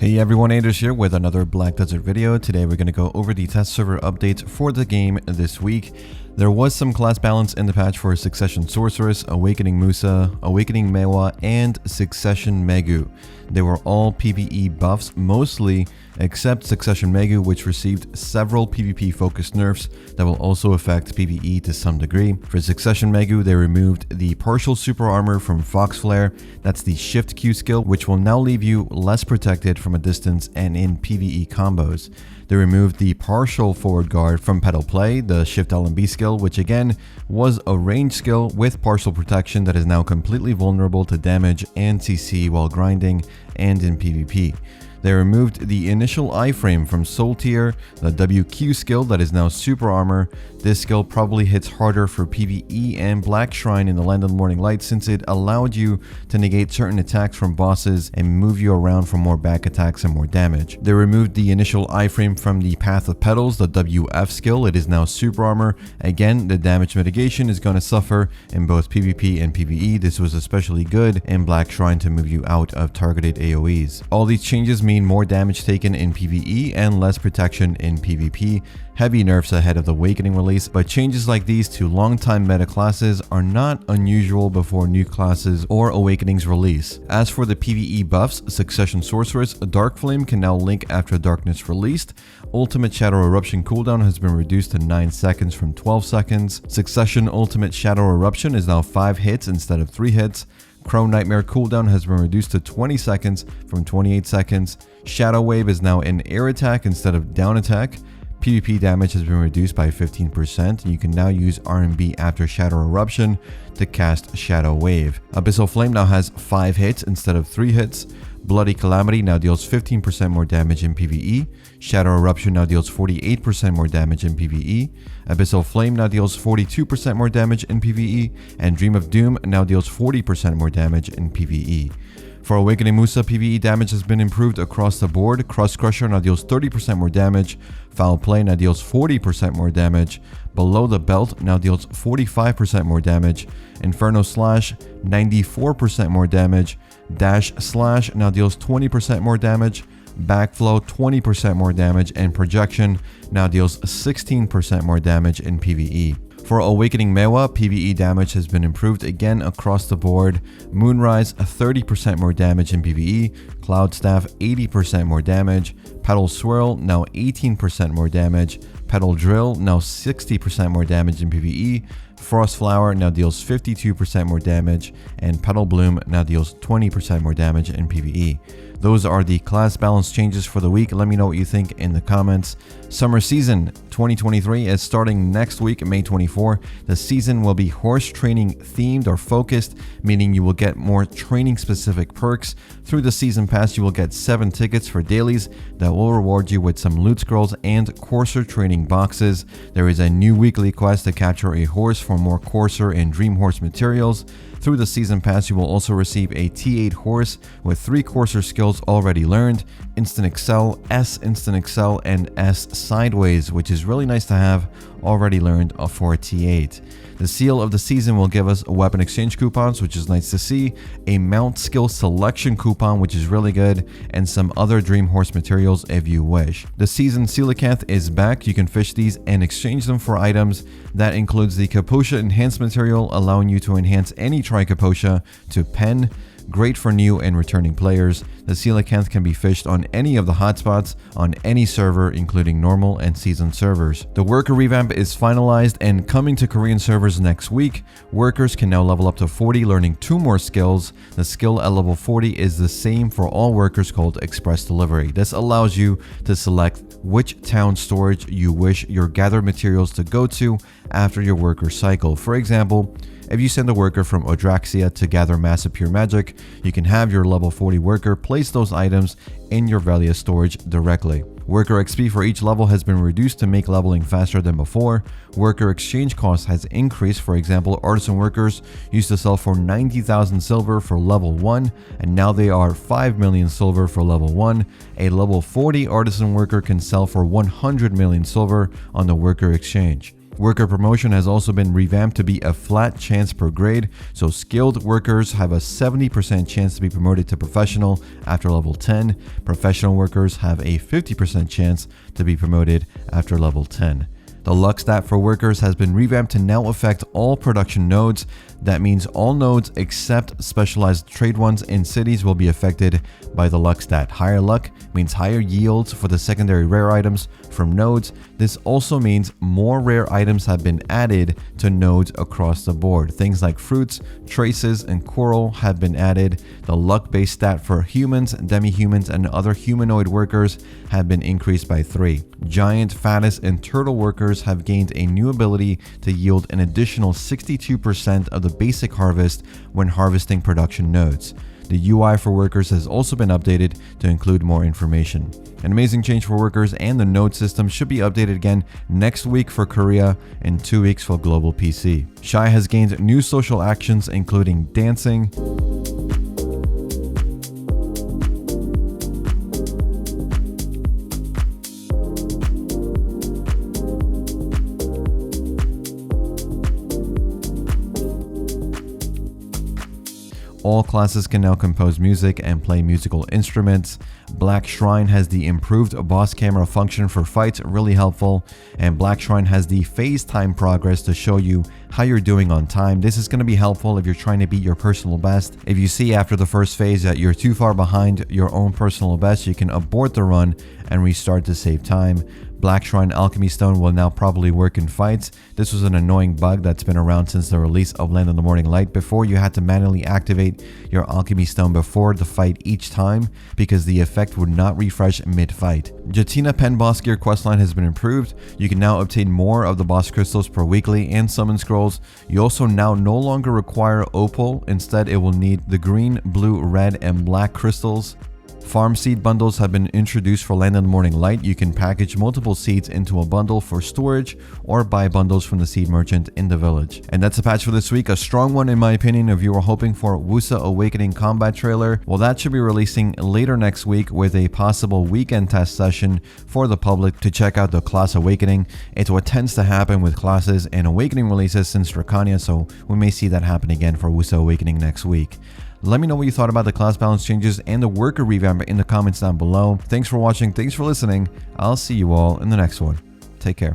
Hey everyone, Anders here with another Black Desert video. Today we're going to go over the test server updates for the game this week. There was some class balance in the patch for Succession Sorceress, Awakening Musa, Awakening Maehwa, and Succession Maegu. They were all PvE buffs mostly, except Succession Maegu, which received several PvP focused nerfs that will also affect PvE to some degree. For Succession Maegu, they removed the partial super armor from Fox Flare. That's the Shift Q skill, which will now leave you less protected from a distance and in PvE combos. They removed the partial forward guard from Pedal Play, the Shift LMB skill, which again was a range skill with partial protection that is now completely vulnerable to damage and CC while grinding and in PvP. They removed the initial iframe from Soul Tier, the WQ skill that is now Super Armor. This skill probably hits harder for PvE and Black Shrine in the Land of the Morning Light since it allowed you to negate certain attacks from bosses and move you around for more back attacks and more damage. They removed the initial iframe from the Path of Petals, the WF skill. It is now Super Armor. Again, the damage mitigation is going to suffer in both PvP and PvE. This was especially good in Black Shrine to move you out of targeted AoEs. All these changes mean more damage taken in PvE and less protection in PvP. Heavy nerfs ahead of the Awakening release, but changes like these to long-time meta classes are not unusual before new classes or Awakenings release. As for the PvE buffs, Succession Sorceress, Dark Flame can now link after Darkness released. Ultimate Shadow Eruption cooldown has been reduced to 9 seconds from 12 seconds. Succession Ultimate Shadow Eruption is now 5 hits instead of 3 hits. Crow Nightmare cooldown has been reduced to 20 seconds from 28 seconds. Shadow Wave is now an air attack instead of down attack. PvP damage has been reduced by 15%, and you can now use RMB after Shadow Eruption to cast Shadow Wave. Abyssal Flame now has 5 hits instead of 3 hits. Bloody Calamity now deals 15% more damage in PvE. Shadow Eruption now deals 48% more damage in PvE. Abyssal Flame now deals 42% more damage in PvE. And Dream of Doom now deals 40% more damage in PvE. For Awakening Musa, PvE damage has been improved across the board. Crust Crusher now deals 30% more damage. Foul Play now deals 40% more damage. Below the Belt now deals 45% more damage. Inferno Slash, 94% more damage. Dash Slash now deals 20% more damage. Backflow, 20% more damage. And Projection now deals 16% more damage in PvE. For Awakening Maehwa, PvE damage has been improved again across the board. Moonrise, 30% more damage in PvE. Cloud Staff, 80% more damage. Petal Swirl, now 18% more damage. Petal Drill, now 60% more damage in PvE. Frost Flower now deals 52% more damage. And Petal Bloom now deals 20% more damage in PvE. Those are the class balance changes for the week. Let me know what you think in the comments. Summer Season 2023 is starting next week, May 24. The season will be horse training themed or focused, meaning you will get more training specific perks. Through the season pass, you will get 7 tickets for dailies that will reward you with some loot scrolls and courser training boxes. There is a new weekly quest to capture a horse for more courser and dream horse materials. Through the season pass, you will also receive a T8 horse with 3 courser skills already learned: Instant Excel, S Instant Excel, and S Sideways, which is really nice to have already learned for a T8. The seal of the season will give us weapon exchange coupons, which is nice to see, a mount skill selection coupon, which is really good, and some other dream horse materials if you wish. The season coelacanth is back. You can fish these and exchange them for items. That includes the Kaposha enhanced material, allowing you to enhance any Tri-Kaposha to pen. Great for new and returning players. The coelacanth can be fished on any of the hotspots on any server, including normal and seasoned servers. The worker revamp is finalized and coming to Korean servers next week. Workers can now level up to 40, learning 2 more skills. The skill at level 40 is the same for all workers, called Express Delivery. This allows you to select which town storage you wish your gathered materials to go to after your worker cycle. For example, if you send a worker from Odraxia to gather Massive Pure Magic, you can have your level 40 worker place those items in your Velia storage directly. Worker XP for each level has been reduced to make leveling faster than before. Worker exchange cost has increased. For example, artisan workers used to sell for 90,000 silver for level 1, and now they are 5 million silver for level 1. A level 40 artisan worker can sell for 100 million silver on the worker exchange. Worker promotion has also been revamped to be a flat chance per grade, so skilled workers have a 70% chance to be promoted to professional after level 10. Professional workers have a 50% chance to be promoted after level 10. The luck stat for workers has been revamped to now affect all production nodes. That means all nodes except specialized trade ones in cities will be affected by the luck stat. Higher luck means higher yields for the secondary rare items from nodes. This also means more rare items have been added to nodes across the board. Things like fruits, traces, and coral have been added. The luck-based stat for humans, demi-humans, and other humanoid workers have been increased by 3. Giant, fattest, and turtle workers have gained a new ability to yield an additional 62% of the basic harvest when harvesting production nodes. The UI for workers has also been updated to include more information. An amazing change for workers, and the node system should be updated again next week for Korea and 2 weeks for global PC. Shai has gained new social actions including dancing, all classes can now compose music and play musical instruments. Black Shrine has the improved boss camera function for fights, really helpful. And Black Shrine has the phase time progress to show you how you're doing on time. This is going to be helpful if you're trying to beat your personal best. If you see after the first phase that you're too far behind your own personal best, you can abort the run and restart to save time. Black Shrine Alchemy Stone will now probably work in fights. This was an annoying bug that's been around since the release of Land of the Morning Light. Before, you had to manually activate your Alchemy Stone before the fight each time because the effect would not refresh mid-fight. Jetina Pen Boss Gear questline has been improved. You can now obtain more of the boss crystals per weekly and summon scrolls. You also now no longer require opal. Instead, it will need the green, blue, red, and black crystals. Farm seed bundles have been introduced for Land of the Morning Light. You can package multiple seeds into a bundle for storage or buy bundles from the seed merchant in the village. And that's a patch for this week. A strong one in my opinion. If you were hoping for Woosa Awakening combat trailer, well, that should be releasing later next week with a possible weekend test session for the public to check out the class Awakening. It's what tends to happen with classes and Awakening releases since Dracania, so we may see that happen again for Woosa Awakening next week. Let me know what you thought about the class balance changes and the worker revamp in the comments down below. Thanks for watching. Thanks for listening. I'll see you all in the next one. Take care.